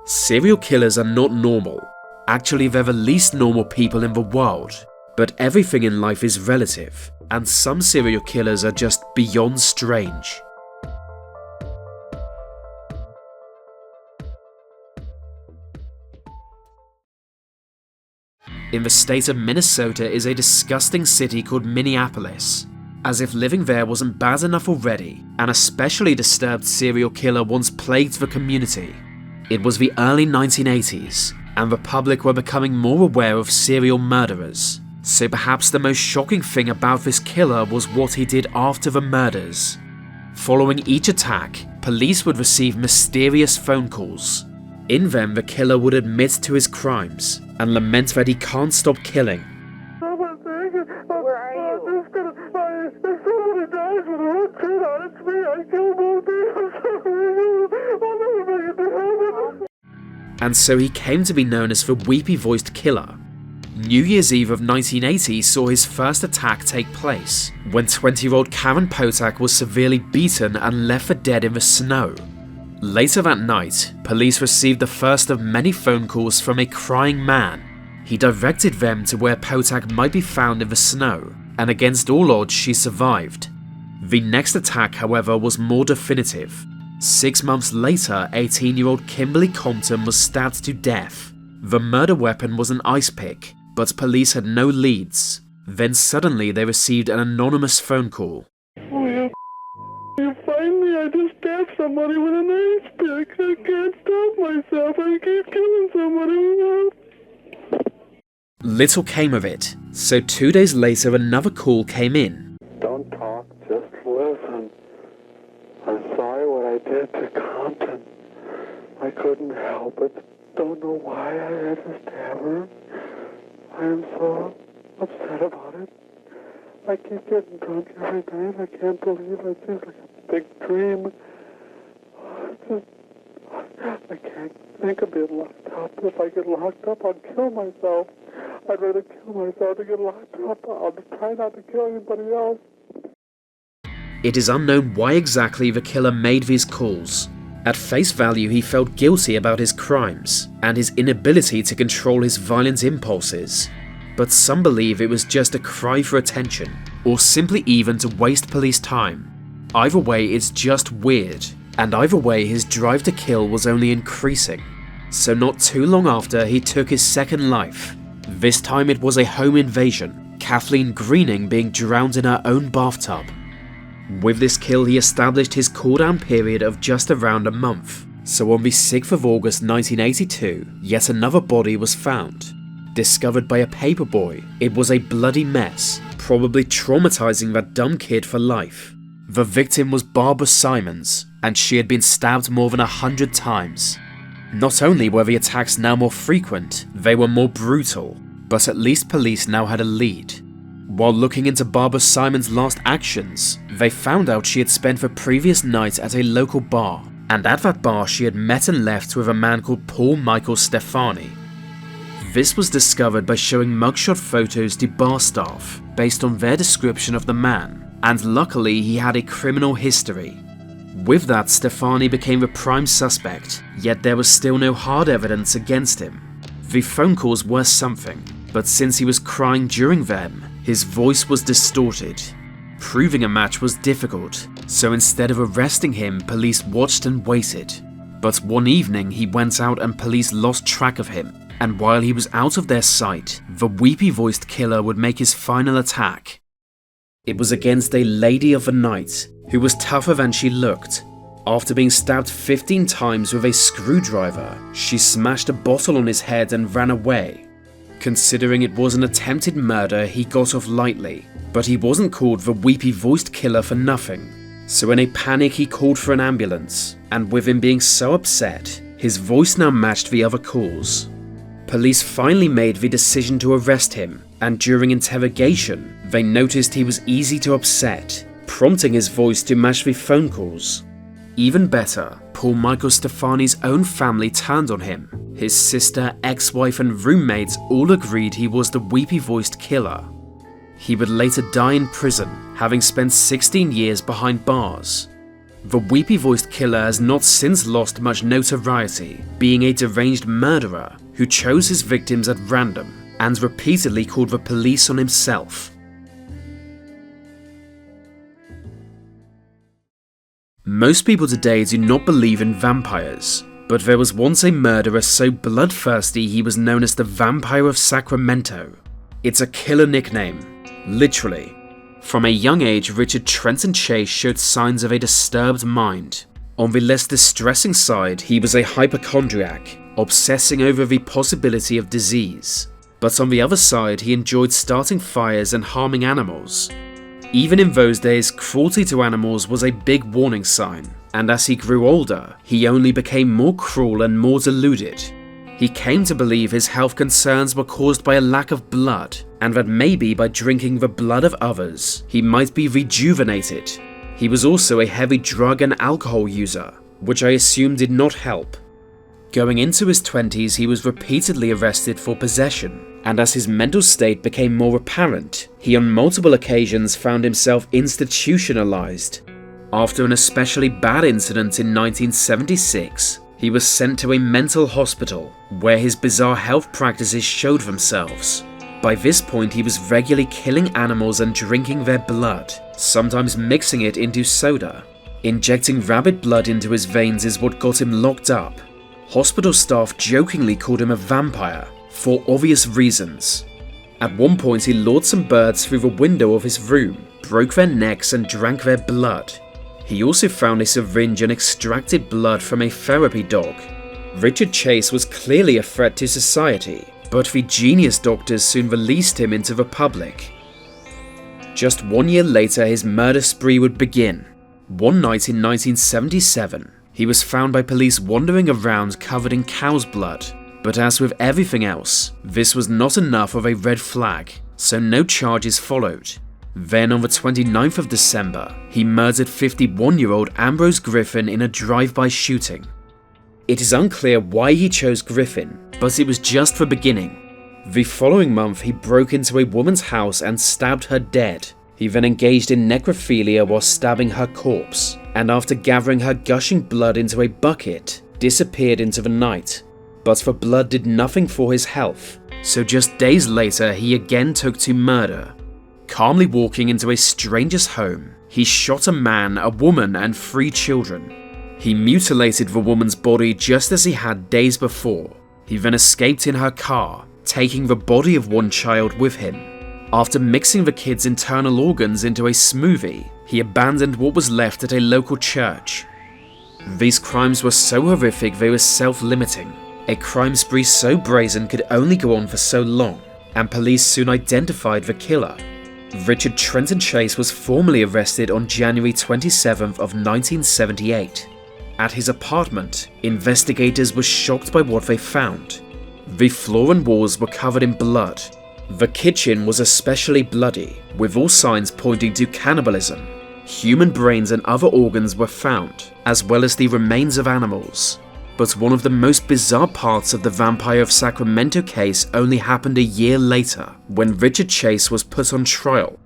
Serial killers are not normal. Actually, they're the least normal people in the world. But everything in life is relative, and some serial killers are just beyond strange. In the state of Minnesota is a disgusting city called Minneapolis. As if living there wasn't bad enough already, an especially disturbed serial killer once plagued the community. It was the early 1980s, and the public were becoming more aware of serial murderers. So perhaps the most shocking thing about this killer was what he did after the murders. Following each attack, police would receive mysterious phone calls. In them, the killer would admit to his crimes and lament that he can't stop killing. Where are you? If somebody dies with a red kid on, it's me. I killed both of I'll never make it to heaven. And so he came to be known as the weepy-voiced killer. New Year's Eve of 1980 saw his first attack take place, when 20-year-old Karen Potak was severely beaten and left for dead in the snow. Later that night, police received the first of many phone calls from a crying man. He directed them to where Potak might be found in the snow, and against all odds she survived. The next attack, however, was more definitive. 6 months later, 18-year-old Kimberly Compton was stabbed to death. The murder weapon was an ice pick, but police had no leads. Then suddenly they received an anonymous phone call. Oh, you find me? I just stabbed somebody with an ice pick. I can't stop myself. I keep killing somebody. Little came of it, so 2 days later another call came in. Don't talk, just listen. I'm sorry what I did to Compton. I couldn't help it. Don't know why I had to stab her. I am so upset about it. I keep getting drunk every night. I can't believe it. It's just like a big dream. I can't think of being locked up. If I get locked up, I'll kill myself. I'd rather kill myself than get locked up. I'll try not to kill anybody else. It is unknown why exactly the killer made these calls. At face value, he felt guilty about his crimes and his inability to control his violent impulses. But some believe it was just a cry for attention, or simply even to waste police time. Either way, it's just weird, and either way his drive to kill was only increasing. So not too long after, he took his second life. This time it was a home invasion, Kathleen Greening being drowned in her own bathtub. With this kill, he established his cooldown period of just around a month. So on the 6th of August 1982, yet another body was found. Discovered by a paperboy, it was a bloody mess, probably traumatizing that dumb kid for life. The victim was Barbara Simons, and she had been stabbed more than 100 times. Not only were the attacks now more frequent, they were more brutal, but at least police now had a lead. While looking into Barbara Simons' last actions, they found out she had spent the previous night at a local bar, and at that bar she had met and left with a man called Paul Michael Stefani. This was discovered by showing mugshot photos to bar staff based on their description of the man, and luckily he had a criminal history. With that, Stefani became the prime suspect, yet there was still no hard evidence against him. The phone calls were something, but since he was crying during them, his voice was distorted. Proving a match was difficult, so instead of arresting him, police watched and waited. But one evening he went out and police lost track of him, and while he was out of their sight, the weepy-voiced killer would make his final attack. It was against a lady of the night, who was tougher than she looked. After being stabbed 15 times with a screwdriver, she smashed a bottle on his head and ran away. Considering it was an attempted murder, he got off lightly, but he wasn't called the weepy-voiced killer for nothing. So in a panic he called for an ambulance, and with him being so upset, his voice now matched the other calls. Police finally made the decision to arrest him, and during interrogation, they noticed he was easy to upset, prompting his voice to match the phone calls. Even better, Paul Michael Stefani's own family turned on him. His sister, ex-wife and roommates all agreed he was the weepy-voiced killer. He would later die in prison, having spent 16 years behind bars. The weepy-voiced killer has not since lost much notoriety, being a deranged murderer who chose his victims at random and repeatedly called the police on himself. Most people today do not believe in vampires, but there was once a murderer so bloodthirsty he was known as the Vampire of Sacramento. It's a killer nickname, literally. From a young age, Richard Trenton Chase showed signs of a disturbed mind. On the less distressing side, he was a hypochondriac, obsessing over the possibility of disease. But on the other side, he enjoyed starting fires and harming animals. Even in those days, cruelty to animals was a big warning sign, and as he grew older, he only became more cruel and more deluded. He came to believe his health concerns were caused by a lack of blood, and that maybe by drinking the blood of others, he might be rejuvenated. He was also a heavy drug and alcohol user, which I assume did not help. Going into his 20s, he was repeatedly arrested for possession, and as his mental state became more apparent, he on multiple occasions found himself institutionalized. After an especially bad incident in 1976, he was sent to a mental hospital, where his bizarre health practices showed themselves. By this point, he was regularly killing animals and drinking their blood, sometimes mixing it into soda. Injecting rabbit blood into his veins is what got him locked up. Hospital staff jokingly called him a vampire, for obvious reasons. At one point, he lured some birds through the window of his room, broke their necks and drank their blood. He also found a syringe and extracted blood from a therapy dog. Richard Chase was clearly a threat to society, but the genius doctors soon released him into the public. Just 1 year later, his murder spree would begin. One night in 1977, he was found by police wandering around covered in cow's blood. But as with everything else, this was not enough of a red flag, so no charges followed. Then on the 29th of December, he murdered 51-year-old Ambrose Griffin in a drive-by shooting. It is unclear why he chose Griffin, but it was just the beginning. The following month, he broke into a woman's house and stabbed her dead. He then engaged in necrophilia while stabbing her corpse, and after gathering her gushing blood into a bucket, disappeared into the night. But the blood did nothing for his health, so just days later he again took to murder. Calmly walking into a stranger's home, he shot a man, a woman, and 3 children. He mutilated the woman's body just as he had days before. He then escaped in her car, taking the body of one child with him. After mixing the kids' internal organs into a smoothie, he abandoned what was left at a local church. These crimes were so horrific they were self-limiting. A crime spree so brazen could only go on for so long, and police soon identified the killer. Richard Trenton Chase was formally arrested on January 27th of 1978. At his apartment, investigators were shocked by what they found. The floor and walls were covered in blood. The kitchen was especially bloody, with all signs pointing to cannibalism. Human brains and other organs were found, as well as the remains of animals. But one of the most bizarre parts of the Vampire of Sacramento case only happened a year later, when Richard Chase was put on trial.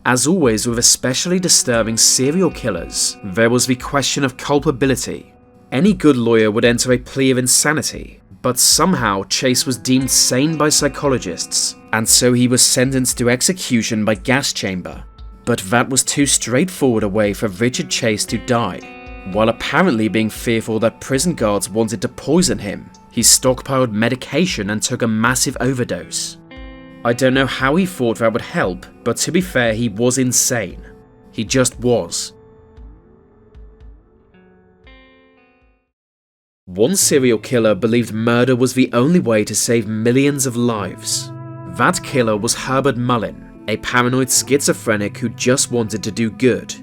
As always with especially disturbing serial killers, there was the question of culpability. Any good lawyer would enter a plea of insanity, but somehow Chase was deemed sane by psychologists, and so he was sentenced to execution by gas chamber. But that was too straightforward a way for Richard Chase to die. While apparently being fearful that prison guards wanted to poison him, he stockpiled medication and took a massive overdose. I don't know how he thought that would help, but to be fair, he was insane. He just was. One serial killer believed murder was the only way to save millions of lives. That killer was Herbert Mullen, a paranoid schizophrenic who just wanted to do good.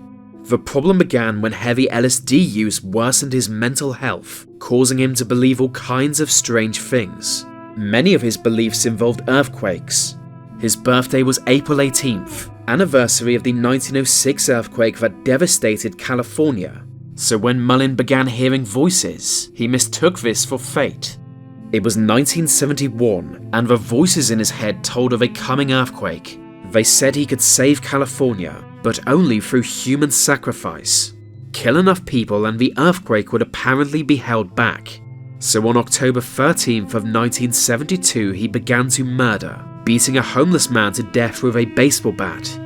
The problem began when heavy LSD use worsened his mental health, causing him to believe all kinds of strange things. Many of his beliefs involved earthquakes. His birthday was April 18th, anniversary of the 1906 earthquake that devastated California. So when Mullen began hearing voices, he mistook this for fate. It was 1971, and the voices in his head told of a coming earthquake. They said he could save California, but only through human sacrifice. kill enough people and the earthquake would apparently be held back. So on October 13th of 1972 he began to murder, beating a homeless man to death with a baseball bat.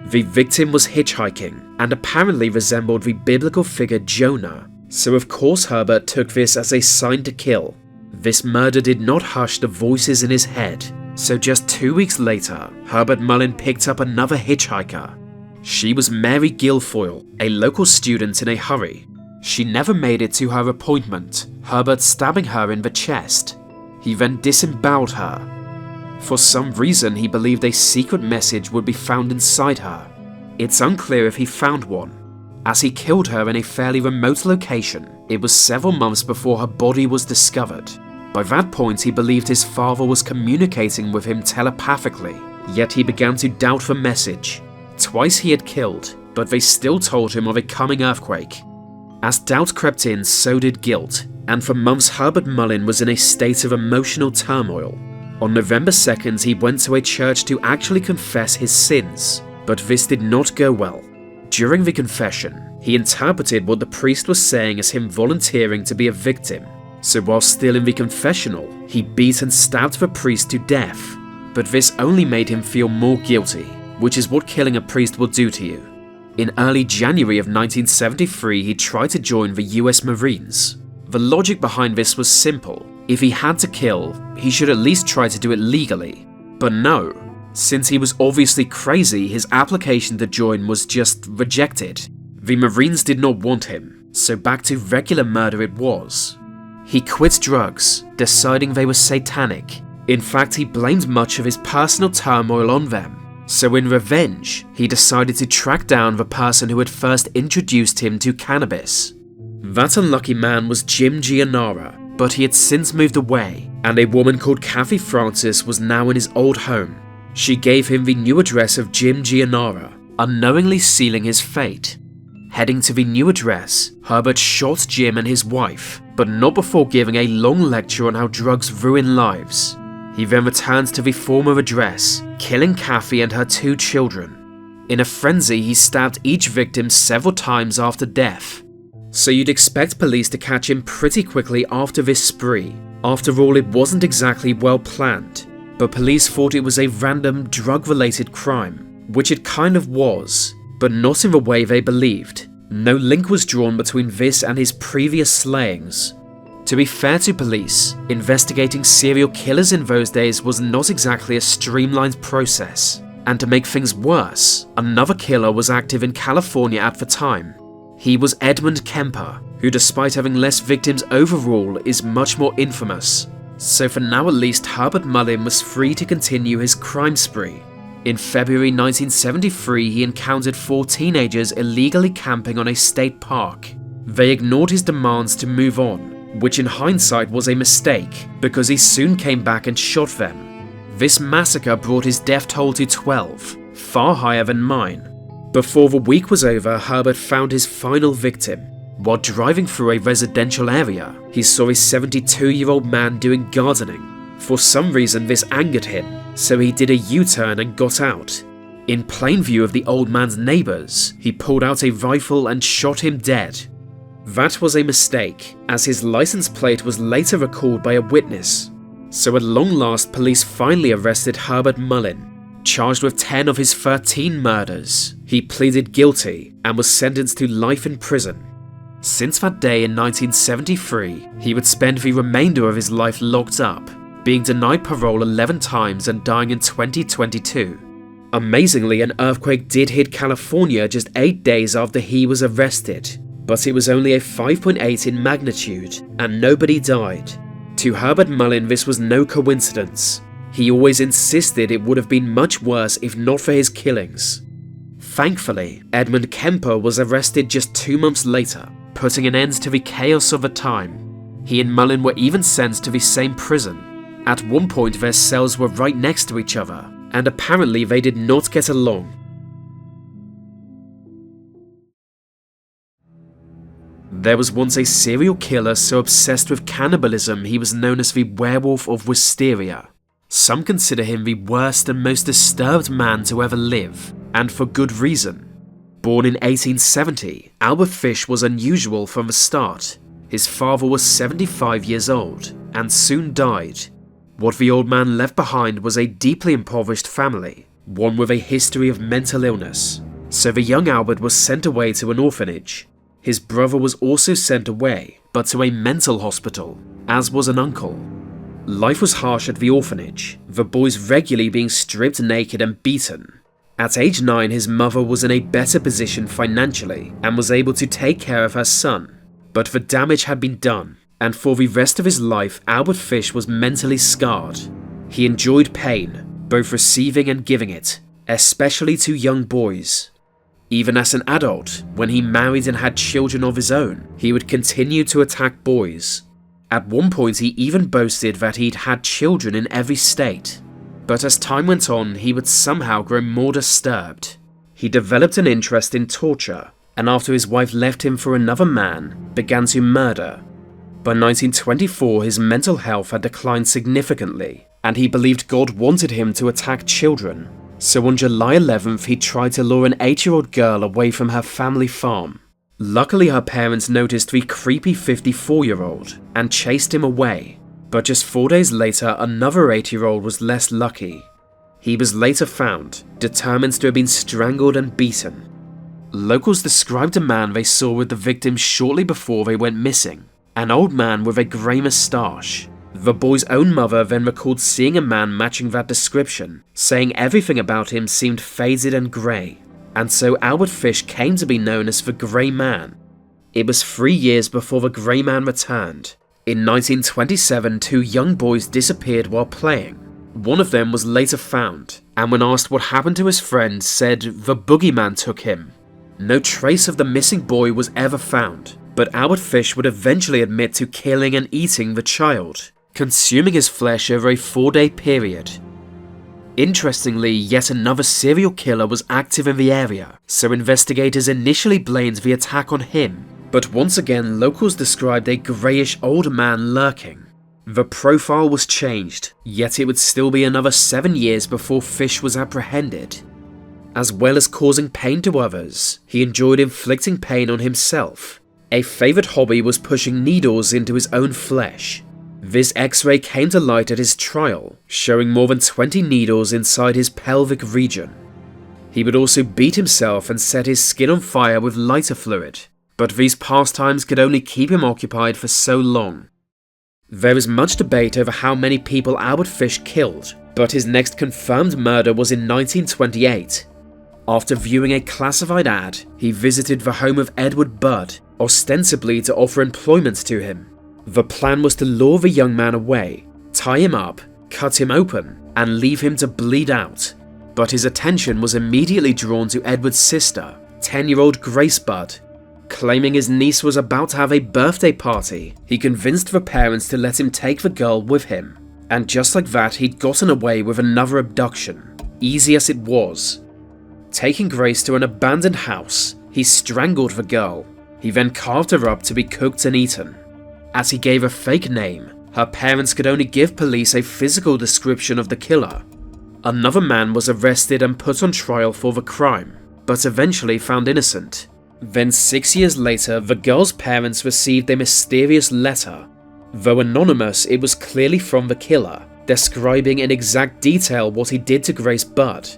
The victim was hitchhiking and apparently resembled the biblical figure Jonah, so of course Herbert took this as a sign to kill. This murder did not hush the voices in his head, so just 2 weeks later, Herbert Mullen picked up another hitchhiker. She was Mary Guilfoyle, a local student in a hurry. She never made it to her appointment, Herbert stabbing her in the chest. He then disemboweled her. For some reason, he believed a secret message would be found inside her. It's unclear if he found one, as he killed her in a fairly remote location. It was several months before her body was discovered. By that point, he believed his father was communicating with him telepathically, yet he began to doubt the message. Twice he had killed, but they still told him of a coming earthquake. As doubt crept in, so did guilt, and for months Herbert Mullen was in a state of emotional turmoil. On November 2nd, he went to a church to actually confess his sins, but this did not go well. During the confession, he interpreted what the priest was saying as him volunteering to be a victim. So while still in the confessional, he beat and stabbed the priest to death. But this only made him feel more guilty, which is what killing a priest will do to you. In early January of 1973, he tried to join the US Marines. The logic behind this was simple. If he had to kill, he should at least try to do it legally. But no, since he was obviously crazy, his application to join was just rejected. The Marines did not want him, so back to regular murder it was. He quit drugs, deciding they were satanic. In fact, he blamed much of his personal turmoil on them. So in revenge, he decided to track down the person who had first introduced him to cannabis. That unlucky man was Jim Gianara, but he had since moved away, and a woman called Kathy Francis was now in his old home. She gave him the new address of Jim Gianara, unknowingly sealing his fate. Heading to the new address, Herbert shot Jim and his wife, but not before giving a long lecture on how drugs ruin lives. He then returned to the former address, killing Kathy and her 2 children. In a frenzy, he stabbed each victim several times after death. So you'd expect police to catch him pretty quickly after this spree. After all, it wasn't exactly well planned, but police thought it was a random drug-related crime, which it kind of was, but not in the way they believed. No link was drawn between this and his previous slayings. To be fair to police, investigating serial killers in those days was not exactly a streamlined process. And to make things worse, another killer was active in California at the time. He was Edmund Kemper, who despite having less victims overall is much more infamous. So for now at least, Herbert Mullen was free to continue his crime spree. In February 1973, he encountered 4 teenagers illegally camping on a state park. They ignored his demands to move on, which in hindsight was a mistake, because he soon came back and shot them. This massacre brought his death toll to 12, far higher than mine. Before the week was over, Herbert found his final victim. While driving through a residential area, he saw a 72-year-old man doing gardening. For some reason this angered him, so he did a U-turn and got out. In plain view of the old man's neighbours, he pulled out a rifle and shot him dead. That was a mistake, as his license plate was later recalled by a witness. So at long last, police finally arrested Herbert Mullen, charged with 10 of his 13 murders. He pleaded guilty and was sentenced to life in prison. Since that day in 1973, he would spend the remainder of his life locked up, being denied parole 11 times and dying in 2022. Amazingly, an earthquake did hit California just 8 days after he was arrested. But it was only a 5.8 in magnitude, and nobody died. To Herbert Mullen, this was no coincidence. He always insisted it would have been much worse if not for his killings. Thankfully, Edmund Kemper was arrested just 2 months later, putting an end to the chaos of the time. He and Mullen were even sent to the same prison. At one point, their cells were right next to each other, and apparently they did not get along. There was once a serial killer so obsessed with cannibalism he was known as the Werewolf of Wisteria. Some consider him the worst and most disturbed man to ever live, and for good reason. Born in 1870, Albert Fish was unusual from the start. His father was 75 years old and soon died. What the old man left behind was a deeply impoverished family, one with a history of mental illness. So the young Albert was sent away to an orphanage. His brother was also sent away, but to a mental hospital, as was an uncle. Life was harsh at the orphanage, the boys regularly being stripped naked and beaten. At age 9, his mother was in a better position financially and was able to take care of her son. But the damage had been done, and for the rest of his life, Albert Fish was mentally scarred. He enjoyed pain, both receiving and giving it, especially to young boys. Even as an adult, when he married and had children of his own, he would continue to attack boys. At one point, he even boasted that he'd had children in every state. But as time went on, he would somehow grow more disturbed. He developed an interest in torture, and after his wife left him for another man, began to murder. By 1924, his mental health had declined significantly, and he believed God wanted him to attack children. So on July 11th, he tried to lure an 8-year-old girl away from her family farm. Luckily, her parents noticed the creepy 54-year-old and chased him away. But just 4 days later, another 8-year-old was less lucky. He was later found, determined to have been strangled and beaten. Locals described a man they saw with the victim shortly before they went missing, an old man with a grey moustache. The boy's own mother then recalled seeing a man matching that description, saying everything about him seemed faded and grey, and so Albert Fish came to be known as the Grey Man. It was 3 years before the Grey Man returned. In 1927, 2 young boys disappeared while playing. One of them was later found, and when asked what happened to his friend, said the boogeyman took him. No trace of the missing boy was ever found, but Albert Fish would eventually admit to killing and eating the child, consuming his flesh over a 4-day period. Interestingly, yet another serial killer was active in the area, so investigators initially blamed the attack on him. But once again, locals described a greyish old man lurking. The profile was changed, yet it would still be another 7 years before Fish was apprehended. As well as causing pain to others, he enjoyed inflicting pain on himself. A favourite hobby was pushing needles into his own flesh. This X-ray came to light at his trial, showing more than 20 needles inside his pelvic region. He would also beat himself and set his skin on fire with lighter fluid, but these pastimes could only keep him occupied for so long. There is much debate over how many people Albert Fish killed, but his next confirmed murder was in 1928. After viewing a classified ad, he visited the home of Edward Budd, ostensibly to offer employment to him. The plan was to lure the young man away, tie him up, cut him open, and leave him to bleed out. But his attention was immediately drawn to Edward's sister, 10-year-old Grace Budd. Claiming his niece was about to have a birthday party, he convinced the parents to let him take the girl with him. And just like that, he'd gotten away with another abduction, easy as it was. Taking Grace to an abandoned house, he strangled the girl. He then carved her up to be cooked and eaten. As he gave a fake name, her parents could only give police a physical description of the killer. Another man was arrested and put on trial for the crime, but eventually found innocent. Then 6 years later, the girl's parents received a mysterious letter. Though anonymous, it was clearly from the killer, describing in exact detail what he did to Grace Budd.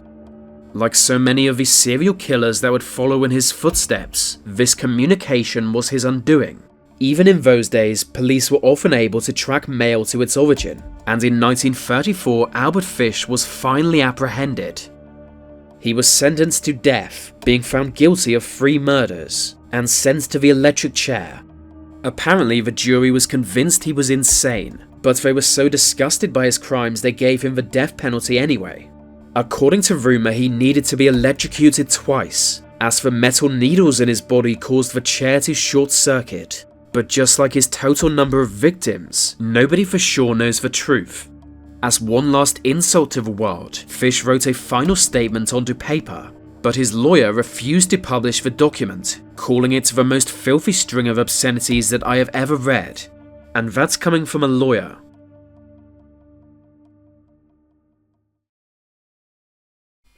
Like so many of the serial killers that would follow in his footsteps, this communication was his undoing. Even in those days, police were often able to track mail to its origin, and in 1934, Albert Fish was finally apprehended. He was sentenced to death, being found guilty of 3 murders, and sent to the electric chair. Apparently, the jury was convinced he was insane, but they were so disgusted by his crimes they gave him the death penalty anyway. According to rumour, he needed to be electrocuted twice, as the metal needles in his body caused the chair to short-circuit. But just like his total number of victims, nobody for sure knows the truth. As one last insult to the world, Fish wrote a final statement onto paper, but his lawyer refused to publish the document, calling it the most filthy string of obscenities that I have ever read. And that's coming from a lawyer.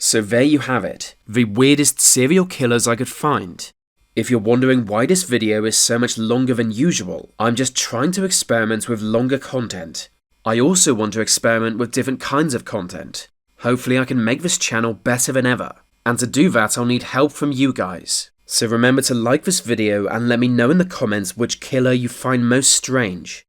So there you have it, the weirdest serial killers I could find. If you're wondering why this video is so much longer than usual, I'm just trying to experiment with longer content. I also want to experiment with different kinds of content. Hopefully I can make this channel better than ever. And to do that I'll need help from you guys. So remember to like this video and let me know in the comments which killer you find most strange.